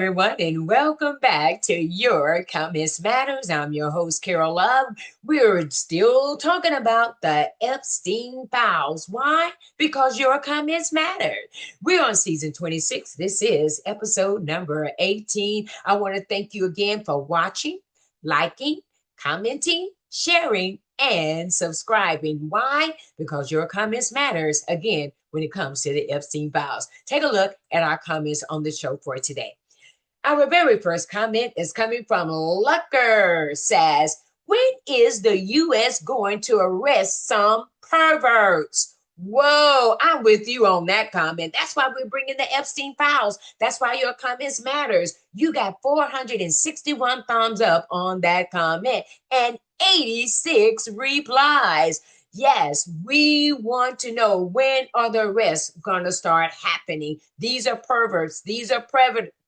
everyone, and welcome back to Your Comments Matters. I'm your host, Carol Love. We're still talking about the Epstein files. Why? Because your comments matter. We're on season 26. This is episode number 18. I want to thank you again for watching, liking, commenting, sharing, and subscribing. Why? Because your comments matters. Again, when it comes to the Epstein files. Take a look at our comments on the show for today. Our very first comment is coming from Lucker. Says, when is the U.S. going to arrest some perverts? Whoa, I'm with you on that comment. That's why we're bringing the Epstein files. That's why your comments matters. You got 461 thumbs up on that comment and 86 replies. Yes, we want to know, when are the arrests going to start happening? These are perverts. These are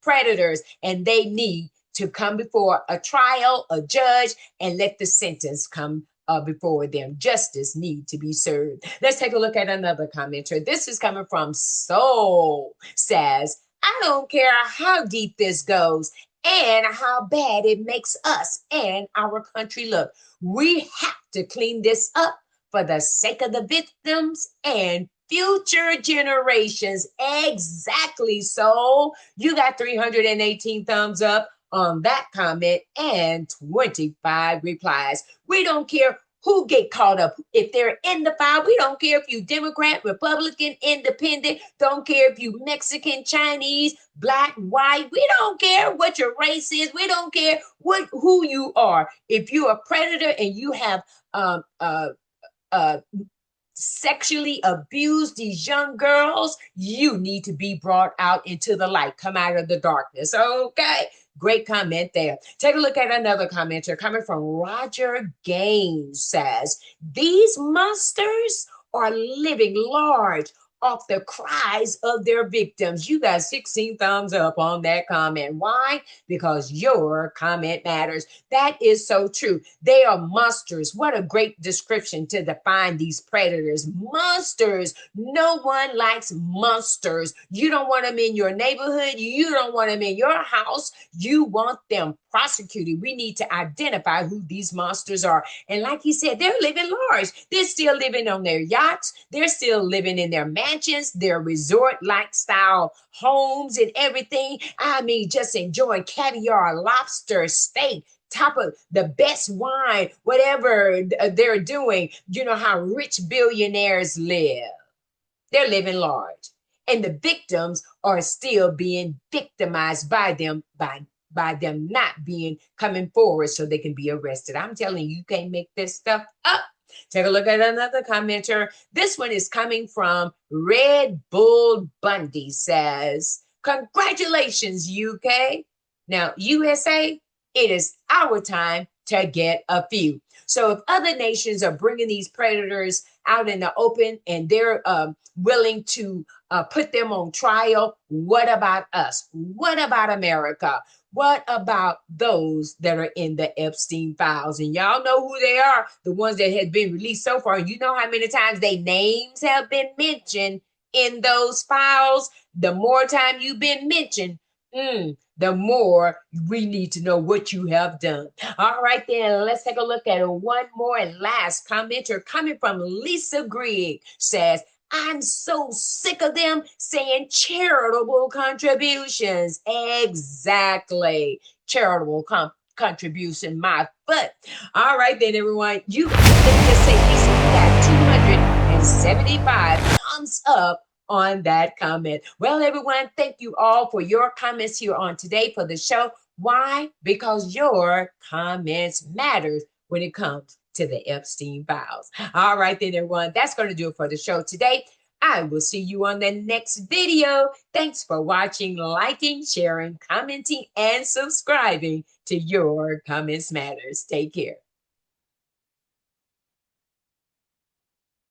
predators, and they need to come before a trial, a judge, and let the sentence come before them. Justice need to be served. Let's take a look at another commenter. This is coming from Soul. Says, I don't care how deep this goes and how bad it makes us and our country look. We have to clean this up for the sake of the victims and future generations. Exactly. So you got 318 thumbs up on that comment and 25 replies. We don't care who get caught up. If they're in the file, we don't care if you Democrat, Republican, Independent, don't care if you Mexican, Chinese, Black, white. We don't care what your race is. We don't care who you are. If you're a predator and you have sexually abused these young girls, you need to be brought out into the light. Come out of the darkness. Okay. Great comment there. Take a look at another commenter coming from Roger Gaines. Says, these monsters are living large off the cries of their victims. You got 16 thumbs up on that comment. Why? Because your comment matters. That is so true. They are monsters. What a great description to define these predators. Monsters. No one likes monsters. You don't want them in your neighborhood. You don't want them in your house. You want them prosecuted. We need to identify who these monsters are. And like he said, they're living large. They're still living on their yachts. They're still living in their mansions, their resort lifestyle homes and everything. I mean, just enjoying caviar, lobster, steak, top of the best wine, whatever they're doing. You know how rich billionaires live. They're living large. And the victims are still being victimized by them, by them not being coming forward so they can be arrested. I'm telling you, you can't make this stuff up. Take a look at another commenter. This one is coming from Red Bull Bundy. Says, congratulations, UK. Now, USA, it is our time to get a few. So if other nations are bringing these predators out in the open and they're willing to put them on trial, what about us? What about America? What about those that are in the Epstein files? And y'all know who they are, the ones that have been released so far. You know how many times their names have been mentioned in those files? The more time you've been mentioned, the more we need to know what you have done. All right, then let's take a look at one more and last commenter coming from Lisa Grigg. Says, I'm so sick of them saying charitable contributions. Exactly. Charitable contribution, my foot. All right, then, everyone. Let me just say, Lisa, you got 275 thumbs up on that comment. Well, everyone, thank you all for your comments here on today for the show. Why? Because your comments matter when it comes to the Epstein files. All right, then, everyone, that's going to do it for the show today. I will see you on the next video. Thanks for watching, liking, sharing, commenting, and subscribing to Your Comments Matters. Take care.